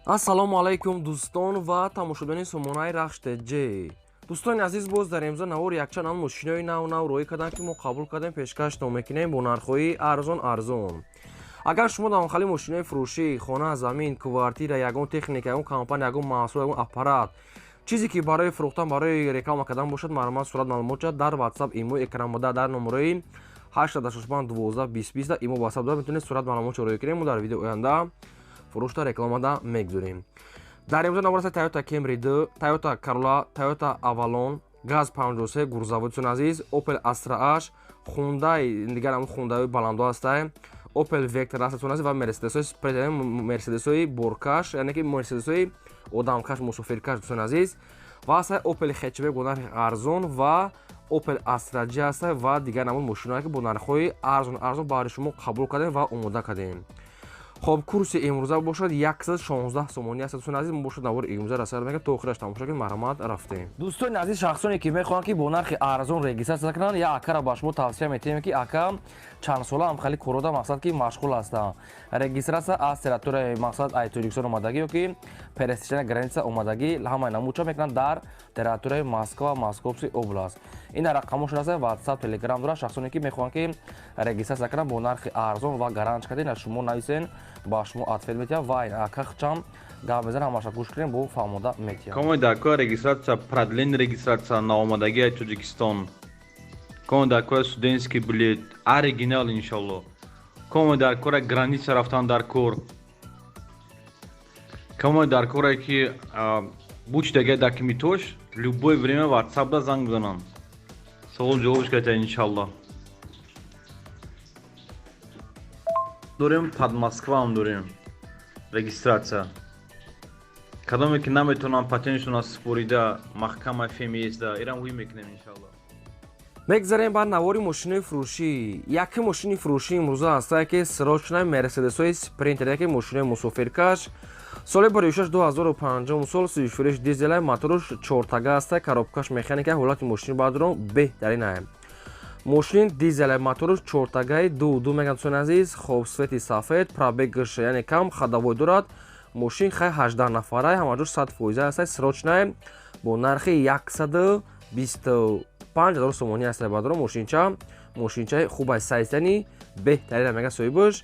ассалому алайкум дӯстон ва тамошобинони сомонаи рахште ҷ. дӯстони азиз, боз дар имрӯза навори якчанд ан мошинои нав роӣ кардем, ки мо қабул кардем, пешкаштон мекунем бо нархҳои арзон. агар шумо дар махалли мошинои фурӯшӣ, хона, замин, квартира, ягон техника, ягон компания, ягон маҳсул, ягон аппарат, чизе ки барои фурӯхтан, барои реклама кардан бошад, маълумот сурат маълумот шуд дар WhatsApp имо экран мода дар номерои 865122020 имо WhatsApp дор метавонед сурат маълумот рӯй кунем. мо дар видеои оянда фурӯшта рекламада мегузорем. дар имрӯза навор аст Toyota Camry 2, Toyota Corolla, Toyota Avalon, Gaz 53 гурзаводтон азиз, Opel Astra H, Hyundai, дигар ҳамон Hyundai баландо ҳастае, Opel Vectra ҳастатон азиз ва Mercedes-ҳои боркаш, яъне ки Mercedes-ҳои одамкаш, мусофиркаш дӯстон азиз, ва ҳастае Opel Hatchback бо нархи арзон ва Opel Astra J ҳастае ва дигар ҳамон мошинаҳое ки бо нархҳои арзон барои шумо қабул кардем ва омода кардем. خب کورس امروزه باشد 116 سومانی است دوستان عزیز. باشد نوار امروزه رسال میگه تا آخرش تماشا کنید. مرحمت رفتیم دوستان عزیز. شخصانی که میخوان که با نرخ ارزان رجیستر کنن یا اکر با شما توصیه میتونیم که اکر چند ساله هم خیلی کرودا مقصد که مشغول هستن. رجیستر از تریتوری مقصد ایتوریکسون اومدگی که پرستیژن گرانس اومدگی همه نموچا میکنن در تریتوری مسکو و ماسکوپسی اوبلاست. این رقمش هست واتساپ تلگرام داره. شخصانی که میخوان که رجیستر کنن با نرخ ارزان و گارانتی کردن شما نویسین با شما اتفیل میتیا و این акахчам гап мезанам маша гӯш кунем бо фаҳмода метия. Кому даква регистрация, продление регистрация на омадагии Таджикистон. Кому даква студентский билет, оригинал иншалло. Кому даква граница рафтан дар кор. Кому даква ки будь-дагия документош, любое время WhatsApp да занг бизанам. Savol javob kata иншалло. Дорем под Москвам дорем регистрация. Кадоме ки наметонам патентшон аз спорида маҳкама фемиезда ирам ҳуй мекунем иншалло. мегзарем бар навори мошинои фурӯшӣ. яке мошини фурӯшӣ имрӯза ҳастае ки срочнаи Mercedes-ҳои Sprinter, яке мошинои мусофиркаш. соли 2006-2005 сол 34 дизелай, моторош 4тага ҳастае, коробкаш механика, ҳолати мошини баъдро беҳтарин ае. мошин дизелай, моторош 4тагаи 2 меган достони азиз. хоб свети сафед, пробегаш яъне кам, ходовой дорад. мошин хай 18 нафарай, ҳамаҷӯр 100% ҳастае, срочнае бо нархи 125,000 сомонӣ ҳастае. баъдро мошинчаи хубай, сайзани беҳтарина мега соҳибаш.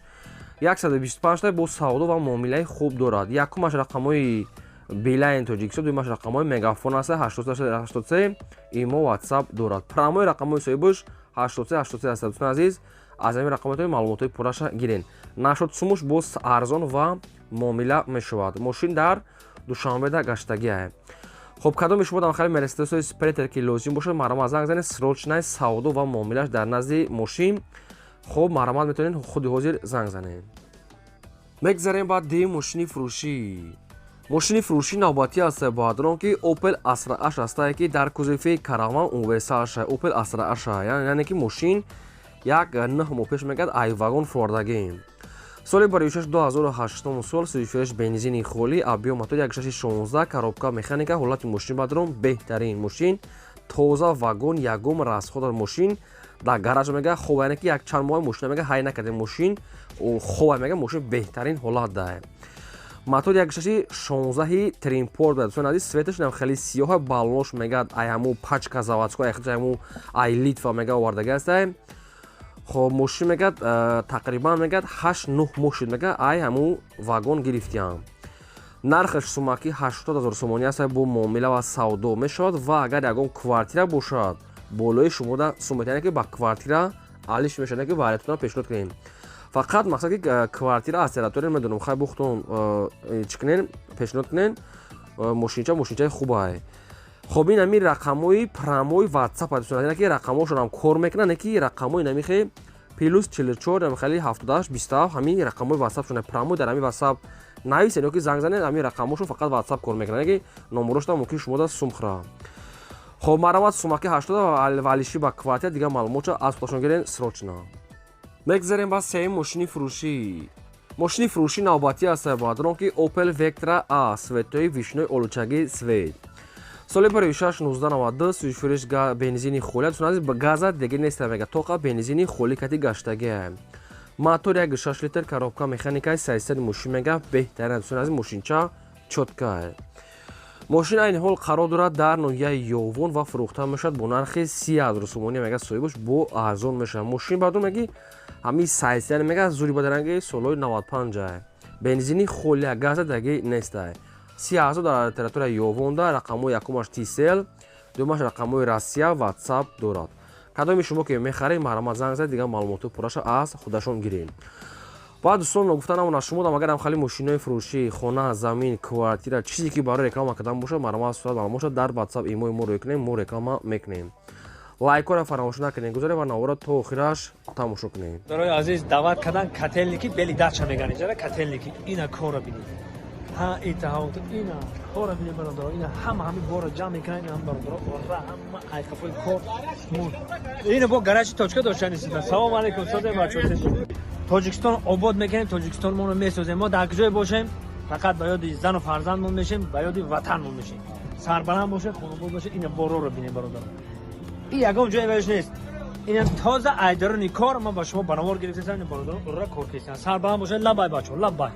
125 бо савдо ва муомилаи хуб дорад. якумаш рақамҳои Билайн Тоҷикистон, дуюмаш рақамҳои мегафон ҳастае 8383 имо WhatsApp дорад. прамои рақамҳои соҳибаш 8383 ҳастае. дӯстон азиз, аз ҳамин рақамҳои маълумотҳои пурраша гирен. нашод сумуш боз арзон ва муомила мешавад. мошин дар душанбеда гаштагӣ ае. хоб кадоми шумо дар махалли Mercedes-ҳои Sprinter ки лозим бошад, марҳамат занг занед. срочнаи савдо ва муомилаш дар назди мошин. хоб марҳамат метавонед худи ҳозир занг занед. мегзарем ба ди мошини фурӯшӣ. мошини фурӯшӣ навбатӣ ҳастае баъдрон ки Opel Astra H ҳастае ки дар кузофи Caravan универсал Opel Astra H яъне ки мошин як 9 моҳ пеш мегӯяд айвагон фурдагӣ. соли 26-2008 сол 36 бензини холӣ, объем мотори 1.16, коробка механика, ҳолати мошини баъдрон беҳтарин. мошин тоза, вагон ягум, расход мошин дар гараж мега хоб, яъне ки якчанд моҳи мошина мега ҳай накардем. мошин хоб мега мошин беҳтарин ҳолат дае. мотори 1.16 тримпорт ба достони азиз. светаш нам хеле сиёҳа, балнош мегад ай ҳаму пачка заводской ҳаму ай литва мега овардаги ҳастае. хоб мошин мегад тақрибан мегад 8-9 моҳ шуд мега ай ҳаму вагон гирифтиам. нархаш сумаки 80,000 сомонӣ ҳастае бо муомила ва савдо мешавад. ва агар ягон квартира бошад, болои шумода сумат, яъне ки ба квартира алиш мешавад, ки вариантона пешниҳод кунем. фақат мақсад ки квартира аз територия медонам хай бухтон чӣ кунен, пешниҳод кунен. мошинчаи хубае. хоб ин ами рақамҳои прамои WhatsApp дӯстон, яъне ки рақамҳошон ҳам кор мекунанд, яъне ки рақамҳои намихе плюс 44 намихали 78-27 ҳамин рақамҳои WhatsApp шуна. прамои дар ҳамин WhatsApp нависен ё ки занг занед, ҳамин рақамҳошон фақат WhatsApp кор мекунанд, яъне ки номерошон мумкин шумода сумхра. хоб марҳамат сумаки 80 ва алиши ба квартира дигар маълумотша аз худашон гирен срочна. мегзарем ба сеюм мошини фурӯшӣ. мошини фурӯшӣ навбатӣ ҳастае баъдрон ки Opel Vectra A, светои вишнои олучагии свет. соли 26-1992 34 бензини холӣ дӯстон азиз. газа дигар неста мега, тоқа бензини холӣ кати гаштагӣ ае. мотори 1.6 литр, коробка механикаи 300 мошин мега беҳтарин дӯстон азиз. мошинча чотка. ماشین این حال قرار دارد در ناحیه یاوون و فروخته میشد با نرخ 30,000 سومانی میگه صاحبش با ارزان میشه. ماشین بعدون میگه همین سایز یعنی میگه زوری بدرنگی سالای 95 بنزینی خالی گاز دیگه نیست. 30,000 در تریتوری یاوون در رقم یکمش تیسل دومش رقم روسیه واتساپ دارد. کدام شما که میخرید مرا زنگ زد دیگه معلومات پرش از خودشون گیرین. بعد دوستان گفتنم نشمودم اگر هم خالی ماشینای فروشی خانه زمین کوارتیر چیزی که برای رکلام کردن باشه مرا صورت معلومات در واتساپ ایمو ما رو کنیم ما رکلام میکنیم. لایک رو فراموش نکنید گذاری و نوارا تا آخرش تماشا کنید. برای عزیز دعوت کردن کاتلنیکی بلی داچا میگن جرا کاتلنیکی اینا کورا بینید ها ایتاوت اینا کورا بینید برادر اینا همه بورا جمع میکنن هم برادر و هم ای کفل کور مون اینا با گراج توچکا داشتن است. سلام علیکم ساده بچه‌ها. تاجیکستان آباد میکنیم تاجیکستان ما رو میسازیم ما در کجای باشیم فقط با یاد زن و فرزندمون میشیم با یاد وطنمون میشیم سربلند باشه خانواده باشه این بارو رو ببینیم برادر این یگام جای برش نیست این تازه ایدرونی کار ما با شما برنامه گرفتیم این برادر رو کار کردن سربلند باشه لبای بچه‌ها لبای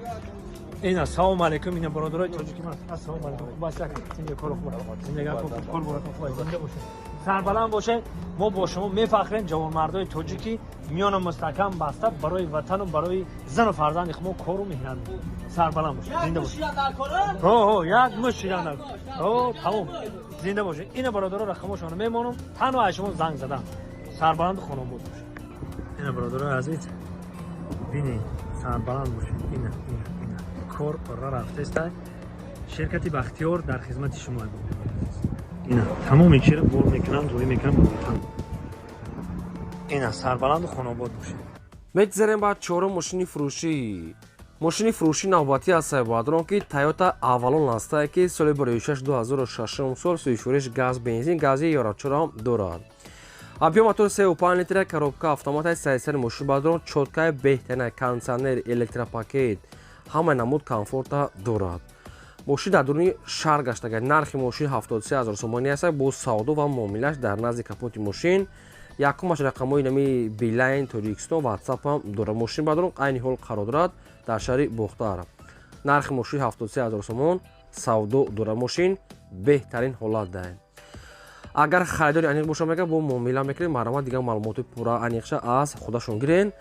اینا سلام علیکم این برادرای تاجیکستان السلام علیکم باشید این کار خوبه زندگی کار باشه سربلند باشه ما با شما میفخریم جوانمردای تاجیکی میان مستحکم بسته برای وطن و برای زن و فرزند خود ما کارو میکنن سربلند باشه زنده باشه یک مشیران تمام زنده باشه این برادرها رقمشون میمونم تنها شما زنگ زدن سربلند خانم بود باشه این برادرای عزیز ببینید سربلند باشه اینا کار را رفته است شرکت بختیار در خدمت شما بود اینا تمام این چیره بور میکنن روی میکنن اینا سربلند خانواده باشه. میگذاریم بعد چهارم ماشین فروشی نوبتی است بادران که تویوتا اولون است که سال 2006 سال سوی فروش گاز بنزین گازی یارچرا دارد. объем мотор 3.5 литр коробка автомат сайсер мошин бадрон чоткаи беҳтарин кондитсионер электропакет ҳама намуд комфорта дорад. мошин дар дуруни шаҳр гаштага нархи мошин 73000 сомонӣ аст бо савдо ва муомилаш дар назди капоти мошин якумаш рақамҳои нами билайн тоҷикистон ватсап ҳам дорад. мошин бадрон айни ҳол қарор дорад дар шаҳри бохтар. нархи мошин 73000 сомон савдо дорад. мошин беҳтарин ҳолат дорад. агар харидори аниқ боша мега бо муомила мекунед марҳамат дигар маълумоти пурра аниқша аз худашон гирен.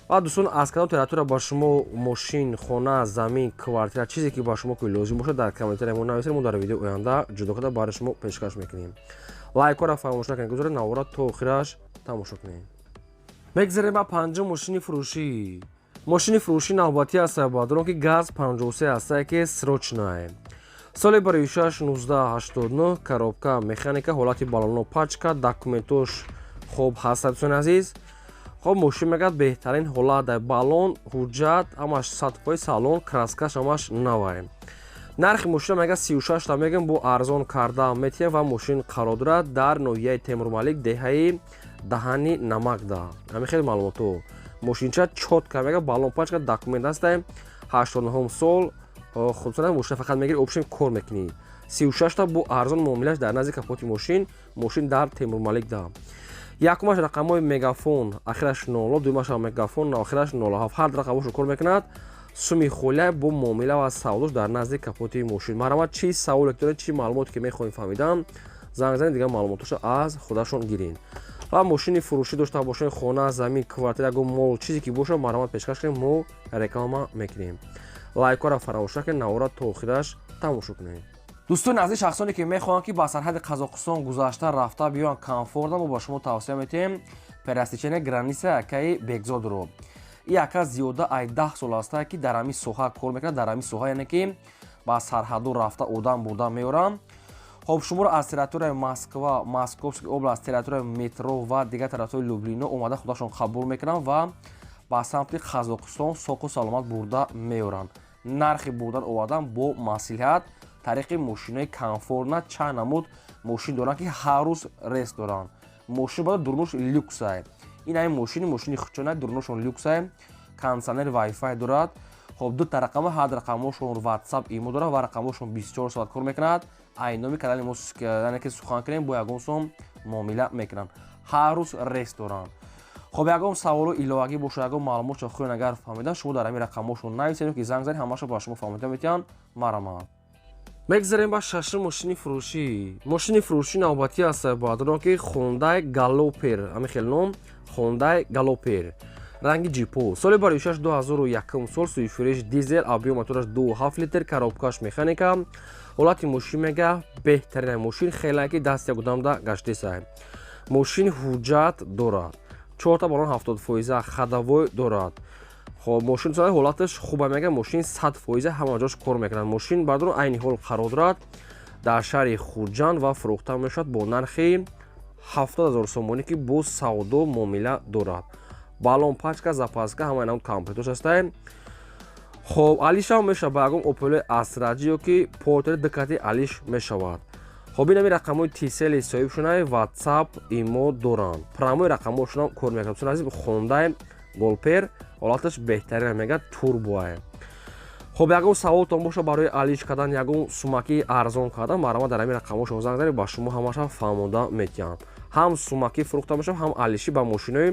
ва дӯстон аз кадом територия ба шумо мошин хона замин квартира чизе ки ба шумо ки лозим бошад дар комментария мо нависед мо дар видеои оянда ҷудо карда барои шумо пешкаш мекунем. лайкора фаромӯш накунед гузоред навора то охираш тамошо кунед. мегзарем ба панҷум мошини фурӯшӣ навбатӣ аст бадрон ки газ 53 аст ки срочное. соли 1989 коробка механика ҳолати балоно пачка документош хуб ҳаст дӯстони азиз. хоб мошин мегӯяд беҳтарин ҳолат дар балон ҳуҷҷат ҳамаш сатҳои салон краскаш ҳамаш навай. нархи мошина мега 36 та мегӯям бо арзон карда метиҳем ва мошин қарор дорад дар ноҳияи темурмалик деҳаи даҳани намакда. ҳамин хеле маълумото мошинча чотка мега балон пачка документ аст 89 сол хубсона мошина фақат мегири опшин кор мекунӣ. 36 та бо арзон муомилаш дар назди капоти мошин дар темурмалик да. якумаш рақамҳои мегафон ахираш 0 дуюмаш мегафон ахираш 07 ҳар рақамошро кор мекунад. суми холия бо муомила ва савдош дар назди капоти мошин. марҳамат чӣ саволе доред чӣ маълумоте ки мехоҳем фаҳмидам занг занед дигар маълумотошро аз худашон гирин. ва мошини фурӯшӣ дошта бошед хона замин квартира ягон мол чизе ки бошад марҳамат пешкаш кунем мо реклама мекунем. лайкора фаромӯш накунед навора то охираш тамошо кунед. дӯстони азиз шахсоне ки мехоҳанд ки ба сарҳади қазоқистон гузашта рафта биёянд комфорта мо ба шумо тавсия метиҳем пересечения граница акаи бегзодро. ин ака зиёда ай 10 сол аст ки дар ҳамин соҳа кор мекунад дар ҳамин соҳа яъне ки ба сарҳаду рафта одан бурда меорам. хоб шуморо аз территорияи москва московский област территорияи метро ва дигар территорияи люблино омада худашон қабул мекунанд ва ба самти қазоқистон соқу саломат бурда меоранд. нархи бурдан овардан бо маслиҳат тариқи мошинои комфортна чанд намуд мошин доранд ки ҳар рӯз рейс доранд. мошин бо дурнуш люксае. ин ҳамин мошини хучона дурнушон люксае. кондитсионер вайфай дорад. хоб ду та рақама ҳар рақамошон ватсап имо дорад ва рақамошон 24 соат кор мекунад. айноми канали мо яъне ки сухан кунем бо ягон сом муомила мекунанд. ҳар рӯз рейс доранд. хоб ягон саволу иловагӣ боша ягон маълумотро хоҳед агар фаҳмидан шумо дар ҳамин рақамошон нависед ки занг занед ҳамаашро ба шумо фаҳмида метиҳанд. марҳамат. мегзарем ба шашум мошини фурӯшӣ навбатӣ аст боадрон ки Hyundai Galloper ҳамин хел ном Hyundai Galloper ранги ҷипо соли барои 2001 сол суифуриш дизел объем мотораш 2.7 литр коробкаш механика ҳолати мошин мега беҳтарина мошин хелаки дасти гудамда гаштеса мошин ҳуҷҷат дорад 4 балон 70% хадавой дорад خب ماشین سال حالتش خوبه میگه ماشین 100% همه جاش کار میکنن ماشین بعد عین حال قرار دارد در شهر خوجان و فروخته میشد با نرخ 70000 سومانی که با سودا معامله دارد بالون پاچکا запаска همه اینا کامپیوترش هستن خب علیش هم میشه باگم اوپل استراجیو که پورتر دکاتی علیش میشود خب این رقمای تیسل صاحبشون واتساپ ایمو دارن پراموی رقماشون هم کار میکنن چون از Hyundai Galloper ҳолаташ беҳтарина мегӯяд турбоае хоб ягон саволтон боша барои алиш кардан ягон сумаки арзон кардан марама дар ҳамин рақамошо занг заред ба шумо ҳамаша фаҳмода метиҳам ҳам сумаки фурӯхта мешавад ҳам алиши ба мошинои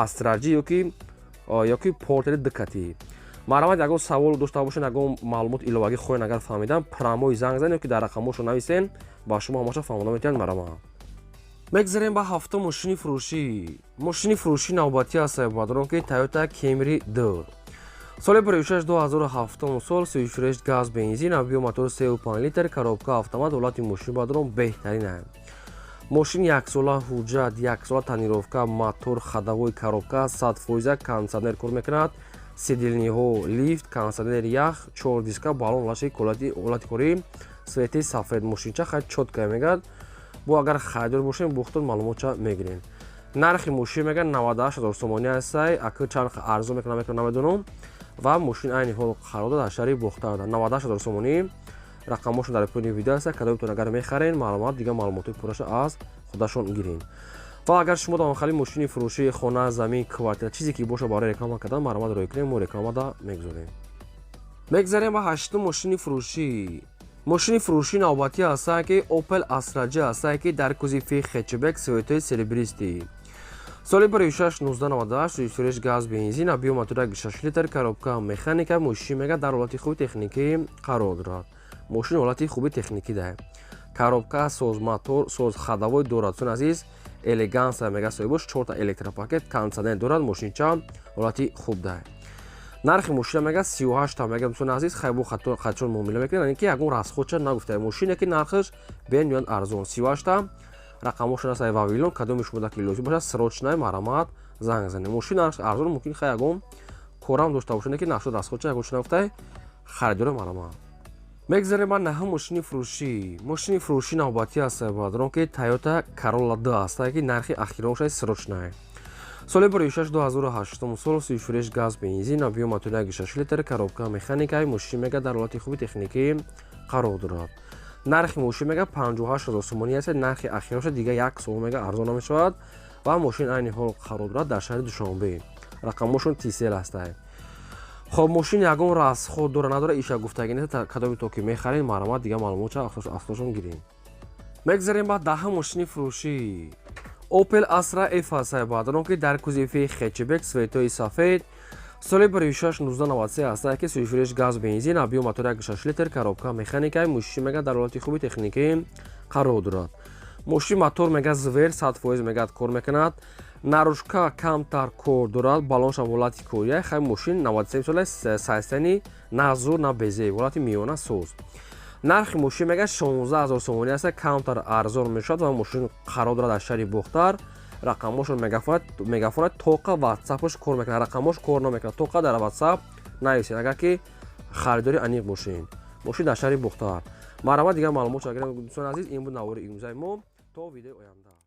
астраҷӣ ёки портери диккатӣ марама ягон савол дошта бошед ягон маълумот иловагӣ хоҳед агар фаҳмидан прамои занг занед ёки дар рақамошо нависен ба шумо ҳамаша фаҳмода метиҳад марама мегзарем ба ҳафтум мошини фурӯшӣ навбатӣ аст боадрон ки Toyota Camry 2 соли барои 2007 сол 34 газ бензин объем мотор 3.5 литр коробка автомат ҳолати мошин боадрон беҳтарин аст мошин яксола ҳуҷҷат яксола танировка мотор хадавои коробка 100% кондитсионер кор мекунад сидилниҳо лифт кондитсионер ях 4 диска балон ҳолати кори свети сафед мошинча хеле чотка мегӯяд бо агар харидор бошем бухтон маълумотча мегирем нархи мошин мега 98000 сомони аст акӯ чанд арзон мекунад намедонам ва мошин айни ҳол қарор дорад дар шаҳри бухта 98000 сомонӣ рақамошон дар поини видео аст кадомтон агар мехарен маълумот дига маълумоти пурраша аз худашон гирин ва агар шумо дохили мошини фурӯшии хона замин квартира чизе ки боша барои реклама кардан маълумот рой кунем мо рекламада мегузорем мегзарем ба ҳаштум мошини фурӯшӣ навбатӣ аст ки Opel Astra аст ки дар кузови хэтчбек светои серебристӣ соли барои 1998 34 газ бензин объем мотор 6 литр коробка механика мошин мега дар ҳолати хуби техникӣ қарор дорад мошин ҳолати хуби техникӣ дорад коробка соз мотор соз хадавой дорад чун азиз элеганса мега соҳибаш 4 электропакет кондитсионер дорад мошинча ҳолати хуб дорад нархи мошина мега 38 мега чун азиз хайбу хатчон муомила мекунад яъне ки ягон расходча нагуфта мошине ки нархаш беён арзон 38 рақамошон аст вавилон кадоми шумо дар килоси бошад срочная марамат занг занед мошин нархаш арзон мумкин хай ягон корам дошта бошад ки нашуд расходча ягон чӣ нагуфта харидори марама мегзарем ба наҳум мошини фурӯшӣ навбатӣ аст боадрон ки Toyota Corolla 2 аст ки нархи ахиронаш срочная соли барои 2008 сол 34 газ бензин объем мотор 1.6 литр коробка механика мошин мега дар ҳолати хуби техникӣ қарор дорад нархи мошин мега 58000 сомони аст нархи ахирош дига як сом мега арзон намешавад ва мошин айни ҳол қарор дорад дар шаҳри душонбе рақамошон тисел аст хоб мошин ягон расход дора надора иша гуфтагӣ нест кадоми то ки мехарен маълумот дига маълумотча асосошон гирем мегзарем ба даҳум мошини фурӯшӣ Opel Astra F аст боадрон ки дар кузови хэтчбек светои сафед соли барои 1993 аст ки 34 газ бензин объем мотор 1.6 литр коробка механика мошин мега дар ҳолати хуби техникӣ қарор дорад мошин мотор мега звер 100% мега кор мекунад нарӯшка камтар кор дорад балонша ҳолати кория хай мошин 93 сола сайстани назур на безе ҳолати миёна соз нархи мошин мега 16000 сомони аст камтар арзон мешавад ва мошин қарор дорад дар шаҳри бухтар рақамошон мегафонад тоқа ватсапш кор мекунад рақамош кор намекунад тоқа дар ватсап нависед агар ки харидори аниқ бошед мошин дар шаҳри бухтар марама дигар маълумот агар дӯстон азиз ин буд навори имрӯзаи мо то видеои оянда